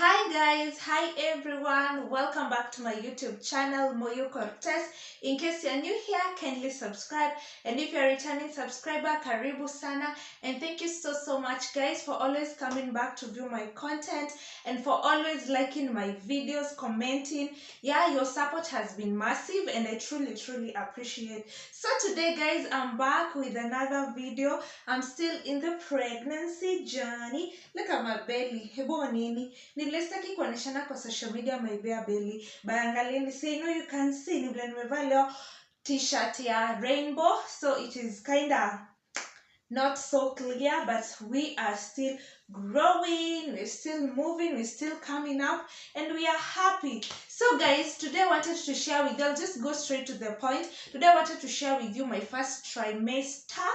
Hi guys, hi everyone, welcome back to my YouTube channel Moyo Cortez. In case you're new here, kindly subscribe, and if you're a returning subscriber, karibu sana. And thank you so much guys for always coming back to view my content and for always liking my videos, commenting. Yeah, your support has been massive and I truly appreciate. So today guys, I'm back with another video. I'm still in the pregnancy journey. Look at my belly. Hebo nini. Nilistaki kuoneshana kwa social media my bare belly. But angalieni, say no, you can see ni vile nimevaa leo t-shirt ya rainbow, so it is kinda not so clear, but we are still growing, we're still moving, we're still coming up, and we are happy. So guys, today I wanted to share with you, I'll just go straight to the point. Today I wanted to share with you my first trimester.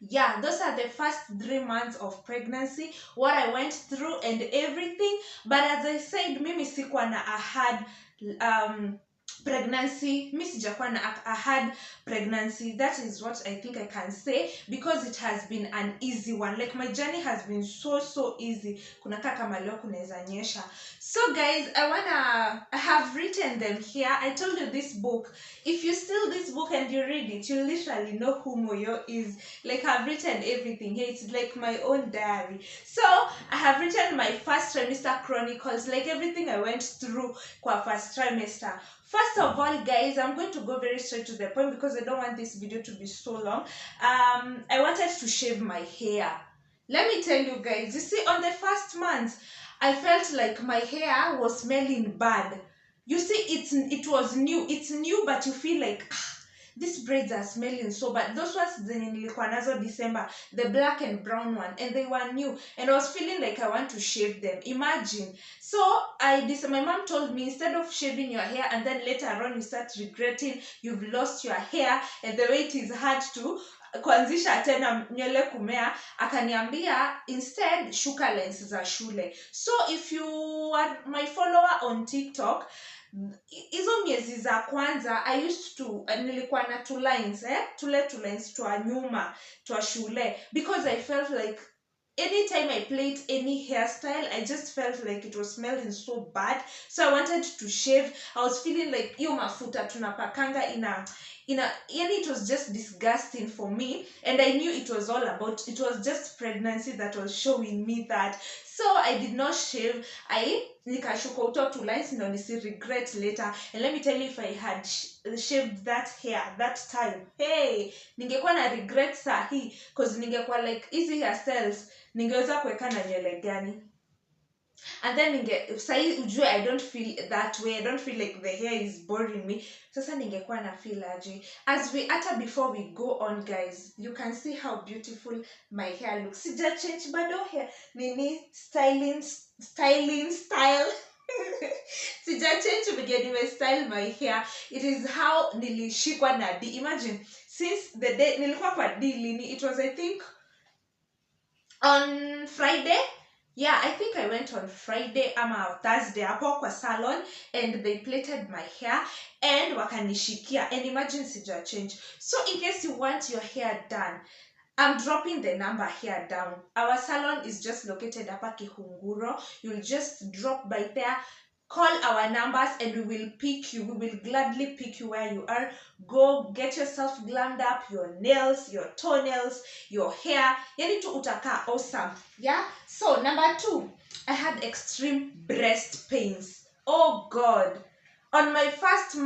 Yeah, those are the first 3 months of pregnancy, what I went through and everything. But as I said, mimi sikuwa na a hard pregnancy. Mi sijakuwa na a hard pregnancy. That is what I think I can say, because it has been an easy one. Like, my journey has been so easy. Kunakaa kama leo kunaweza nyesha. So guys, I have written them here. I told you this book, if you steal this book and you read it, you literally know who Moyo is. Like, I've written everything here. It's like my own diary. So I have written my first trimester chronicles, like everything I went through kwa first trimester. First of all guys, I'm going to go very straight to the point because I don't want this video to be so long. I wanted to shave my hair. Let me tell you guys, you see, on the first month I felt like my hair was smelling bad. You see, it was new. It's new, but you feel like these braids are smelling so bad. Those ones zenye nilikuwa nazo December, the black and brown one, and they were new, and I was feeling like I want to shave them. Imagine. So my mom told me, instead of shaving your hair and then later on you start regretting you've lost your hair and the way it is hard to kuanzisha tena nywele kumea, akaniambia instead shuka lens za shule. So if you are my follower on TikTok, hizo miezi za kwanza I used to nilikuwa na two lines two lines twa nyuma twa shule, because I felt like anytime I played any hairstyle, I just felt like it was smelling so bad. So I wanted to shave. I was feeling like hiyo mafuta tunapakanga yani it was just disgusting for me, and I knew it was just pregnancy that was showing me that. So I did not shave. Nikashuka uto two lines ndo nisi regret later. And let me tell you, if I had shaved that hair that time, hey, ningekuwa na regret sahi, because ningekuwa like easy hairstyles ningeweza kuweka na nywele gani. And then sahi ujue I don't feel that way. I don't feel like the hair is boring me. Sasa ningekuwa na feel aje. Before we go on guys, you can see how beautiful my hair looks. Sija change bado hair nini style sija change vile nime style my hair. It is how nilishikwa na D. Imagine, since the day nilikuwa kwa D lini, it was I think on Friday. Yeah, I think I went on Friday ama Thursday hapo kwa salon, and they plaited my hair and wakanishikia, and imagine sija change. So in case you want your hair done, I'm dropping the number here down. Our salon is just located hapa Kihunguro. You'll just drop by there, call our numbers, and we will pick you. We will gladly pick you where you are. Go get yourself glammed up, your nails, your toenails, your hair. Yani tu utaka awesome. Yeah? So number 2, I had extreme breast pains. Oh God. On my first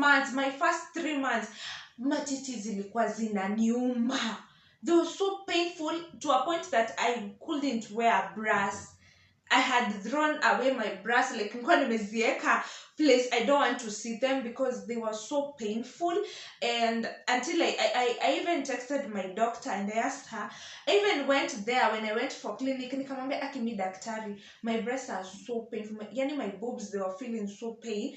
3 months, matiti zilikuwa zinaniuma. They were so painful to a point that I couldn't wear bras. I had thrown away my bras, like nilikuwa nimezieka place I don't want to see them because they were so painful. And until I even texted my doctor and I asked her. I even went there when I went for clinic, nikamwambia akimi daktari, my breasts are so painful. Yani my boobs, they were feeling so pain.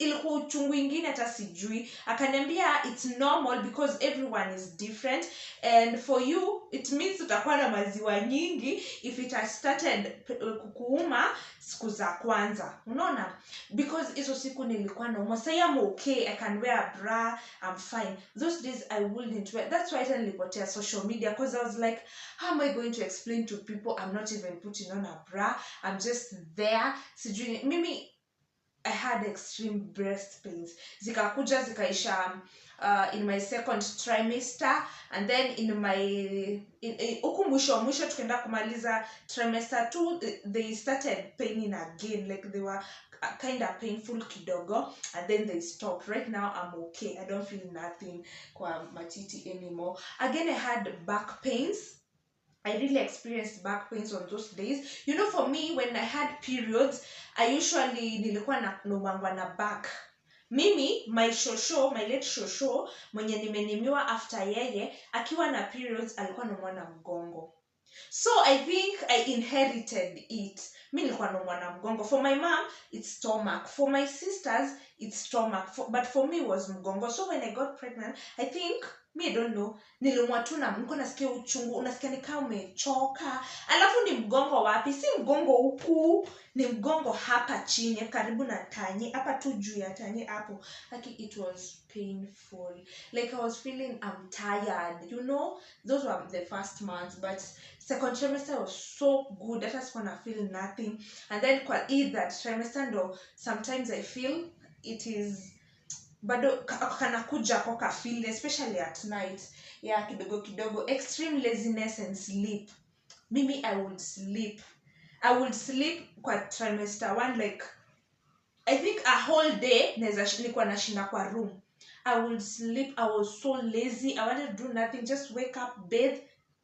ilikuwa uchungu ingine hata sijui. Akaniambia it's normal because everyone is different, and for you it means utakuwa na maziwa nyingi if it has started kukuuma siku za kwanza, unaona, because hizo siku nilikuwa nauma. Say I'm okay, I can wear a bra, I'm fine. Those days I wouldn't wear. That's why I nilipotea social media, because I was like, how am I going to explain to people I'm not even putting on a bra, I'm just there. Sijui mimi, I had extreme breast pains. Zikakuja zikaisha in my second trimester, and then in my huku mwisho tukaenda kumaliza trimester 2, they started paining again, like they were kind of painful kidogo, and then they stopped. Right now I'm okay, I don't feel nothing kwa matiti anymore. Again, I had back pains. I really experienced back pains on those days. You know, for me, when I had periods, I usually nilikuwa na naumangwa na back. Mimi, my late shosho, mwenye nimenimiwa after yeye, akiwa na periods, alikuwa anaumwa na mgongo. So I think I inherited it. Mi nilikuwa naumwa na mgongo. For my mom, it's stomach. For my sisters, it's stomach. But for me, it was mgongo. So when I got pregnant, I think, I don't know, niliumwa tu na mgongo, nasikia uchungu, unasikia ni kama umechoka. Alafu ni mgongo wapi? Si mgongo huku, ni mgongo hapa chini, karibu na tanye, hapa tu juu ya tanye hapo. Like, it was painful. Like, I was feeling I'm tired, you know. Those were the first months, but second trimester was so good that I was gonna feel nothing. And then kwa that trimester ndo sometimes I feel it is bado kana kuja kwa feel, especially at night. Yeah, kidogo extreme laziness and sleep. Mimi, I would sleep kwa trimester 1, like I think a whole day nilikuwa nashinda kwa room. I would sleep. I was so lazy. I wanted to do nothing, just wake up, bathe,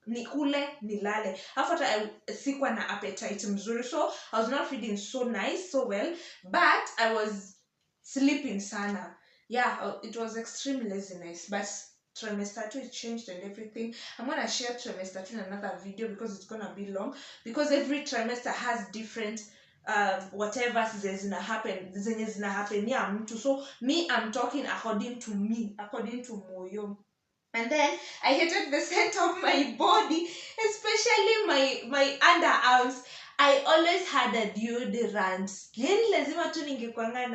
nikule, nilale. After sikuwa na appetite mzuri, so I was not feeling so nice, so well, but I was sleeping sana. Yeah, it was extreme laziness. But trimester 2, it changed and everything. I'm gonna share trimester 2 in another video because it's gonna be long, because every trimester has different whatever zina happen ya mtu. So me, I'm talking according to me, according to moyo. And then I hated the scent of my body, especially my underarms. I always had a deodorant. Yani lazima tu ningekwanga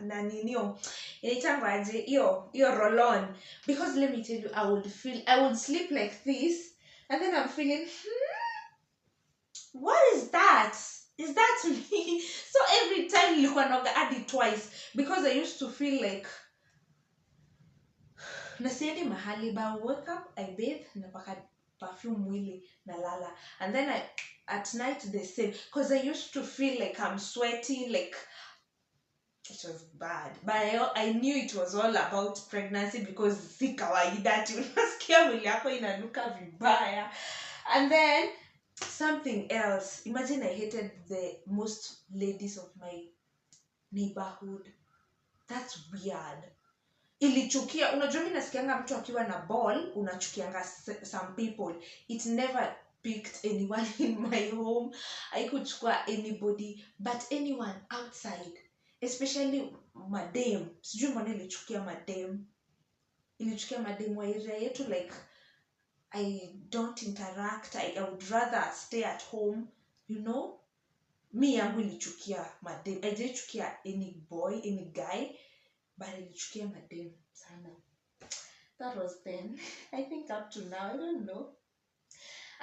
na ninio inaitangwaje iyo roll-on, because let me tell you, I would sleep like this, and then I'm feeling what is that? Is that me? So every time nilikuwa naoga hadi twice, because I used to feel like nasiendi mahali, but I wake up, I bathe, napaka perfume mwili, nalala. And then at night the same, because I used to feel like I'm sweating, like it was bad. But I knew it was all about pregnancy, because si kawaida ati unasikia mwili yako inanuka vibaya. And then something else. Imagine I hated the most ladies of my neighborhood. That's weird. Ilichukia, unajua mimi nasikianga mtu akiwa na ball, unachukianga some people. It never picked anyone in my home. I could chukua anybody, but anyone outside, especially madam. Sijui mbona ilichukia madam. Ilichukia madam wa area yetu, like I don't interact. I would rather stay at home, you know. Me yangu ilichukia madam. I didn't chukia any boy, any guy, but ilichukia madam sana. That was then. I think up to now, I don't know.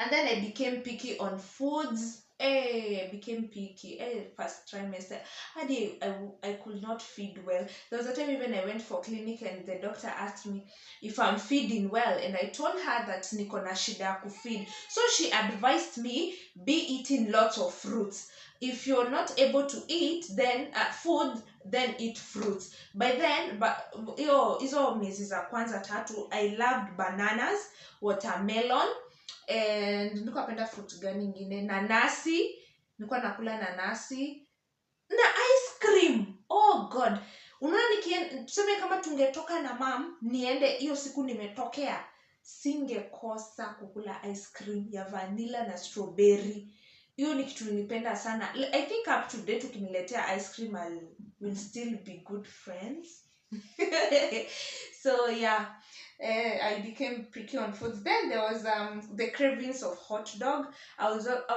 And then I became picky on foods. I became picky. First trimester, I could not feed well. There was a time even I went for clinic and the doctor asked me if I'm feeding well, and I told her that niko na shida ya kufeed. So she advised me be eating lots of fruits. If you're not able to eat then food, then eat fruits. By then, hizo miezi za kwanza 3, I loved bananas, watermelon, and nilikuwa napenda fruit gani nyingine, nanasi, nilikuwa nakula nanasi na ice cream. Oh god, unaona tuseme kama tungetoka na mom niende hiyo siku nimetokea, singekosa kukula ice cream ya vanilla na strawberry. hiyo ni kitu nilipenda sana. I think up to date ukiniletea ice cream will still be good friends. So yeah, I became picky on foods. Then there was the cravings of hot dog. I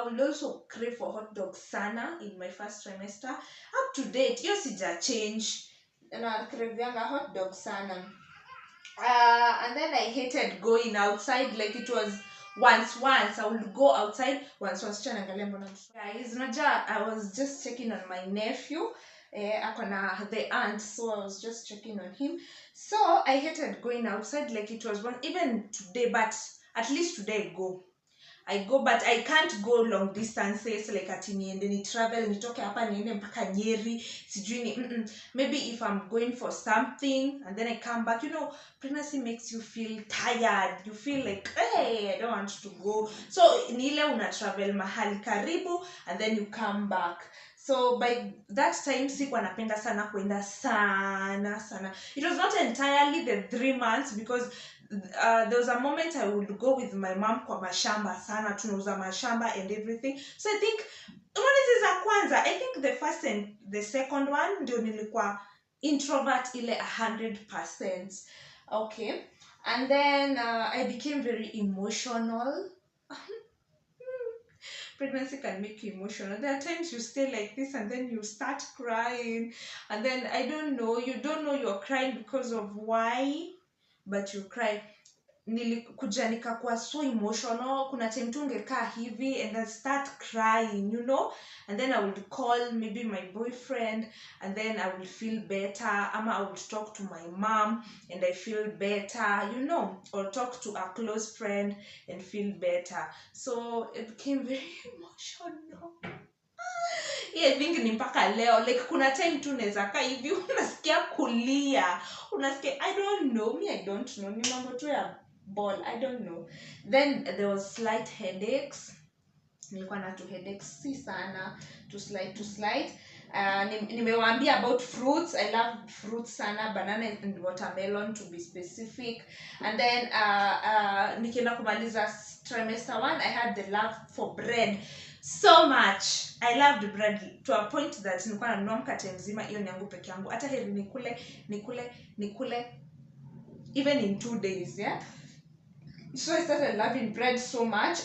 would also crave for hot dog sana in my first trimester. Up to date, hiyo sija change. Na cravianga hot dog sana. And then I hated going outside. Like it was once I would go outside once guys. I was just checking on my nephew. Akona the aunt, so I was just checking on him. So I hated going outside. Like it was one, even today, but at least today I go, but I can't go long distances like ati niende ni travel nitoke hapa niende mpaka Nyeri sijui ni maybe if I'm going for something and then I come back. You know, pregnancy makes you feel tired. You feel like, hey, I don't want to go. So ni ile una travel mahali karibu and then you come back. So by that time sikuwa napenda sana kwenda sana. It was not entirely the 3 months because there was a moment I would go with my mom kwa mashamba sana, tunauza mashamba and everything. So I think I think the first and the second one ndio nilikuwa introvert ile 100%. Okay. And then I became very emotional. Pregnancy can make you emotional. There are times you stay like this and then you start crying, and then you don't know you're crying because of why, but you cry. Nilikuja nikakuwa so emotional. Kuna time tu ungekaa hivi and I start crying, you know, and then I would call maybe my boyfriend and then I will feel better, ama I would talk to my mom and I feel better, you know, or talk to a close friend and feel better. So it became very emotional. Yeah, I think ni mpaka leo, like kuna time tu naweza kaa hivi unasikia kulia, unasikia I don't know, ni mambo tu ya ball, I don't know. Then there was slight headaches. Nilikuwa na two headaches si sana, to slight. Nimewaambia about fruits. I love fruits sana, banana and watermelon to be specific. And then nikienda kumaliza trimester 1, I had the love for bread so much. I loved bread to a point that nilikuwa nanunua mkate mzima hiyo ni yangu peke yangu. Hata heri nikule even in 2 days, yeah. So I started loving bread so much.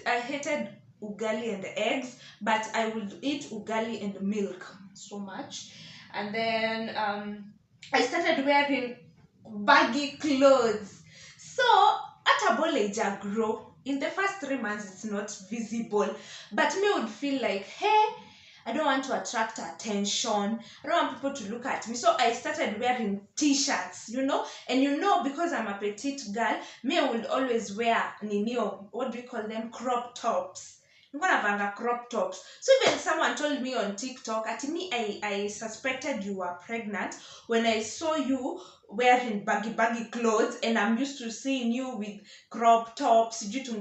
I hated ugali and eggs, but I would eat ugali and milk so much. And then I started wearing baggy clothes. So at a ball grow. In the first 3 months it's not visible, but me would feel like, hey, I don't want to attract attention. I don't want people to look at me. So I started wearing t-shirts, you know. And you know, because I'm a petite girl, me I would always wear what do we call them? Crop tops. I'm gonna have crop tops. So even someone told me on TikTok, at me, I suspected you were pregnant when I saw you wearing baggy clothes, and I'm used to seeing you with crop tops. To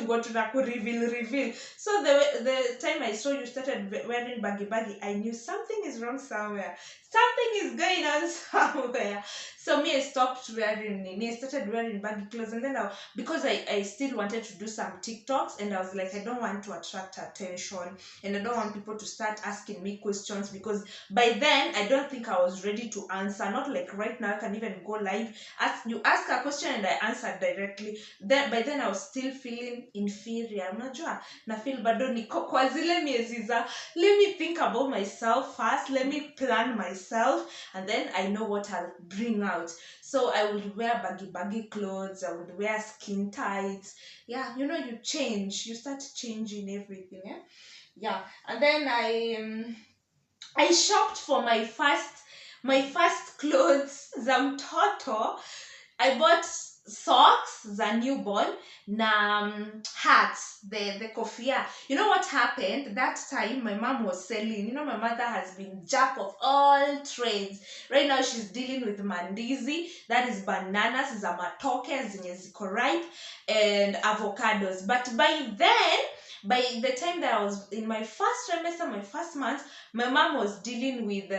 go to reveal. So the time I saw you started wearing baggy, I knew something is wrong somewhere. Something is going on somewhere. So me, I stopped wearing I started wearing baggy clothes, and then because I still wanted to do some TikToks, and I was like, I don't want to attract attention, and I don't want people to start asking me questions, because by then I don't think I was ready to answer. Not like right now I can even go live, ask a question and I answer directly. Then by then I was still feeling inferior. Unajua na feel bado niko kwa zile miezi za let me think about myself first, let me plan myself, and then I know what I'll bring out. So I would wear baggy clothes, I would wear skin tights. Yeah, you know, you start changing everything. Yeah. And then I shopped for my first clothes za mtoto. I bought socks za newborn na hats, the kofia. You know what happened that time? My mom was selling, you know, my mother has been jack of all trades. Right now she's dealing with mandizi, that is bananas za matoke zenye ziko ripe, and avocados. But by the time that I was in my first trimester, my first month, my mom was dealing with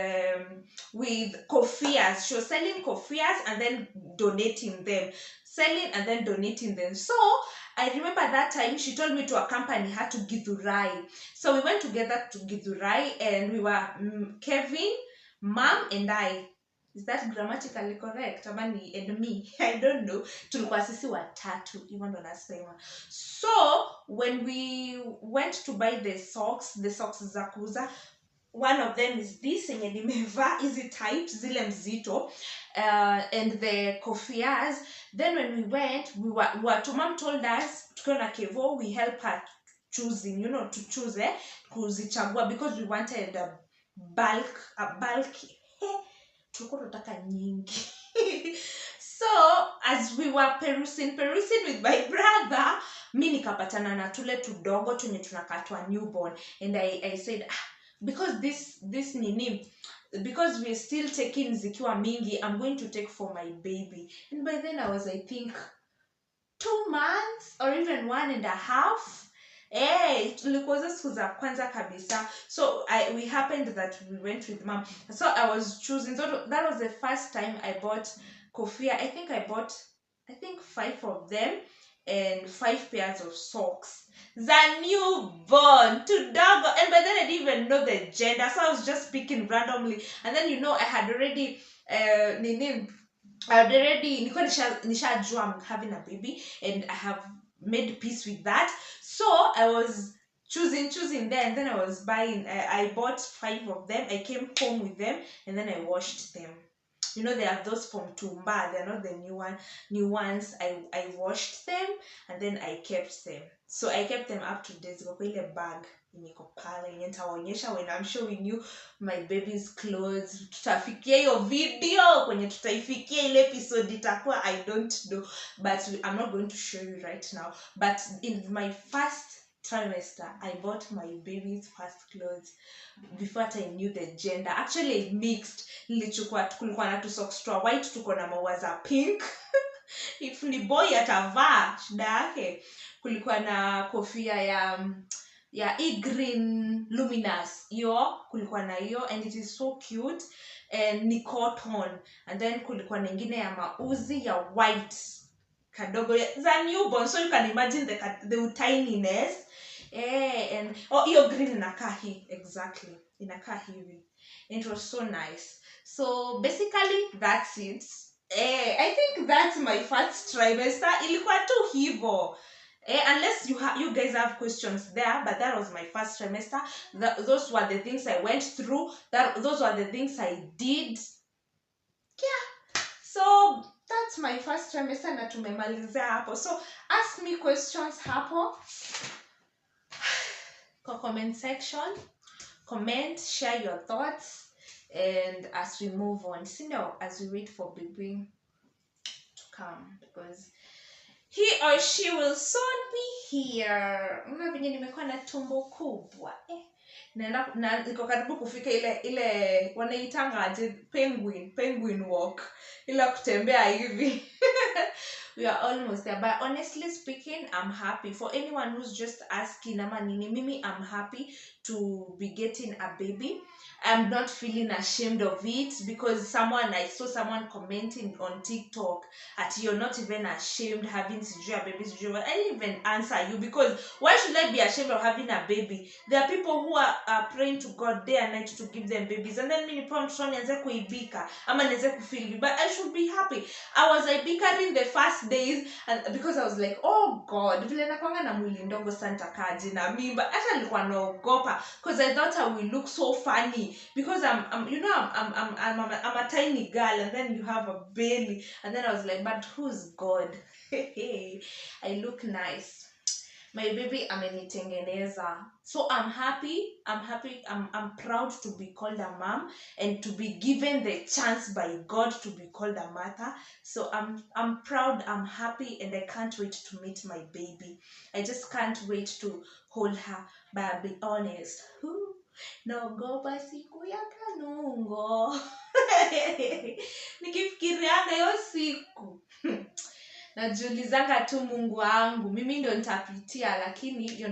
kofias. She was selling kofias and then donating them. So I remember that time she told me to accompany her to Githurai. So we went together to Githurai, and we were Kevin, mom, and I. Is that grammatically correct? Amani and me. I don't know. Tulikuwa sisi watatu. Hivyo ndo nasema. So when we went to buy the socks za kuuza, one of them is this yenye nimevaa easy tight zile mzito, and the kofias. Then when we went, mom told us tukiwa na Kevo, we help her choosing, to choose kuzichagua, because we wanted a bulk tulikuwa tunataka nyingi. So as we were perusing with my brother, mi nikapatana na tule tudogo tunye tunakatwa newborn, and I said, because this nini, because we're still taking zikiwa mingi, I'm going to take for my baby. And by then I was, I think, 2 months or even 1.5. Tulikuwa siku za kwanza kabisa. So we happened that we went with mom. So I was choosing. So that was the first time I bought kofia. I think I bought 5 of them and 5 pairs of socks. The newborn to dog, and by then I didn't even know the gender, so I was just picking randomly. And then I had already nishajua I'm having a baby, and I have made peace with that. So I was choosing there, and then I was buying. I bought 5 of them. I came home with them, and then I washed them. They are those from Tumba. They're not the new ones. I washed them, and then I kept them. So I kept them up to date. Kwa ile bag niko pale yenye nitaonyesha when I'm showing you my baby's clothes. Tutafikia hiyo video kwenye tutaifikia ile episode itakuwa, I don't know, but I'm not going to show you right now. But in my first trimester, I bought my baby's first clothes before I knew the gender. Actually, I mixed. Kulikuwa na tu socks white, tuko na maua za pink. If ni boy atavaa shida yake. Kulikuwa na kofia ya green luminous. Kulikuwa na and it is so cute, and ni cotton. And then kulikuwa na nyingine ya mauzi ya white kadogo za newborn, so you can imagine the tininess. And iyo green inakaa hii, exactly inakaa hivi. It was so nice. So basically that's it. I think that's my first trimester. Ilikuwa tu hivo. Unless you guys have questions there, but that was my first trimester. Those were the things I went through. Those were the things I did. Yeah. So that's my first trimester na tumemalizia hapo. So ask me questions hapo. Comment section. Comment, share your thoughts, and as we move on, as we wait for baby to come, because he or she will soon be here. Venye nimekuwa na tumbo kubwa. Na niko karibu kufika ile wanaitanga aje penguin walk. Ila kutembea hivi. We are almost there, but honestly speaking, I'm happy. For anyone who's just asking, Mimi, I'm happy to be getting a baby. I'm not feeling ashamed of it, because I saw someone commenting on TikTok that you're not even ashamed having a baby. I didn't even answer you, because why should I be ashamed of having a baby? There are people who are praying to God day and night to give them babies, and then mini prompt nianze kuibika ama nianze kufeel, but I should be happy. I was ibikaring the first days, and because I was like, oh God, vile nakwanga na mwili ndogo santa kaji na mimba, hata nilikuwa naogopa, because I thought I will look so funny, because I'm a tiny girl, and then you have a belly, and then I was like, but who's God? I look nice. My baby amenitengeneza. So I'm happy. I'm proud to be called a mom, and to be given the chance by God to be called a mother. So I'm proud, I'm happy, and I can't wait to meet my baby. I just can't wait to hold her. But I'll be honest, naogopa siku ya kanungo. Nikifikirianga hiyo siku, najiulizanga tu, Mungu wangu, mimi ndo nitapitia, lakini hiyo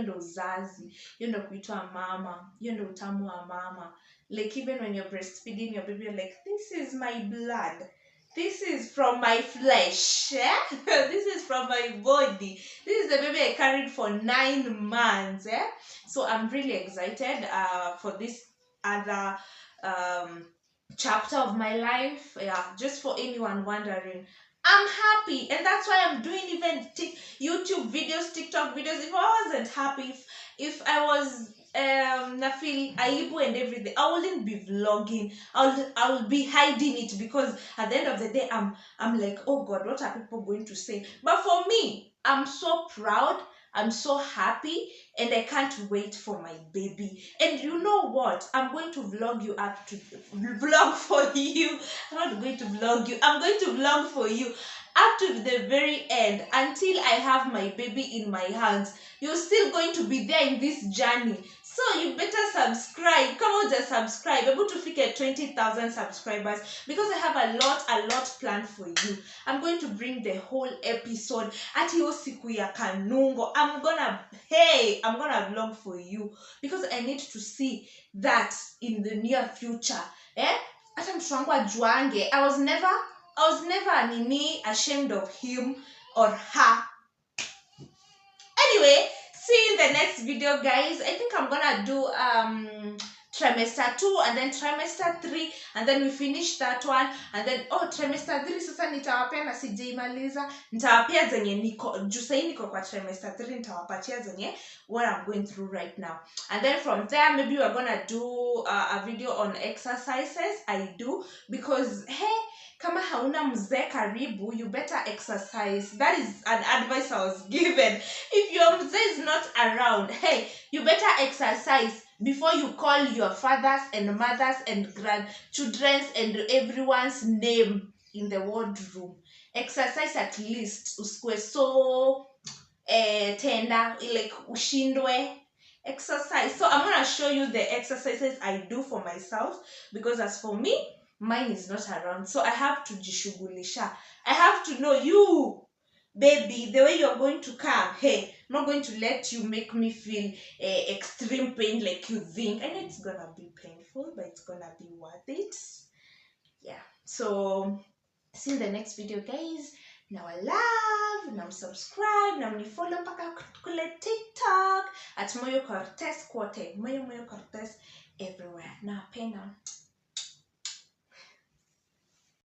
ndo uzazi, hiyo ndo kuitwa mama, hiyo ndo utamu wa mama. Like even when you're breastfeeding your baby, you're like, this is my blood. This is from my flesh. Eh? This is from my body. This is the baby I carried for 9 months. Eh? So I'm really excited for this other chapter of my life. Yeah, just for anyone wondering, I'm happy, and that's why I'm doing even YouTube videos, TikTok videos. If I wasn't happy, if I was nafeel aibu and everything, I wouldn't be vlogging. I'll be hiding it, because at the end of the day, I'm like, oh God, what are people going to say? But for me, I'm so proud, I'm so happy, and I can't wait for my baby. And you know what? I'm going to vlog you up to vlog for you. I'm not going to vlog you. I'm going to vlog for you up to the very end, until I have my baby in my hands. You're still going to be there in this journey. So you better subscribe. Come on, just subscribe. Able to get 20,000 subscribers, because I have a lot planned for you. I'm going to bring the whole episode at hiyo siku ya kanungo. I'm gonna vlog for you, because I need to see that in the near future. Hata mtoto wangu ajuange. I was never ashamed of him or her. Anyway, see you in the next video, guys. I think I'm gonna do trimester 2 and then trimester 3, and then we finish that one, and then trimester 3 sasa nitawapea na sijaimaliza. Nitawapea zenye niko juu sasa niko kwa trimester 3, nitawapatia zenye what I'm going through right now. And then from there, maybe we're gonna do a video on exercises I do, because hey, kama hauna mzee karibu, you better exercise. That is an advice I was given. If your mzee is not around, hey, you better exercise before you call your fathers and mothers and grandchildren and everyone's name in the wardroom. Exercise at least. Usikwe so tender, like ushindwe. Exercise. So I'm going to show you the exercises I do for myself, because as for me, mine is not around. So I have to jishughulisha. I have to know you, baby, the way you're going to come. Hey, I'm not going to let you make me feel extreme pain like you think. I know it's gonna be painful, but it's gonna be worth it. Yeah. So see you in the next video, guys. Now I love, now subscribe, now follow mpaka kule TikTok at Moyo Cortez Quote. Moyo Cortez everywhere. Now pena.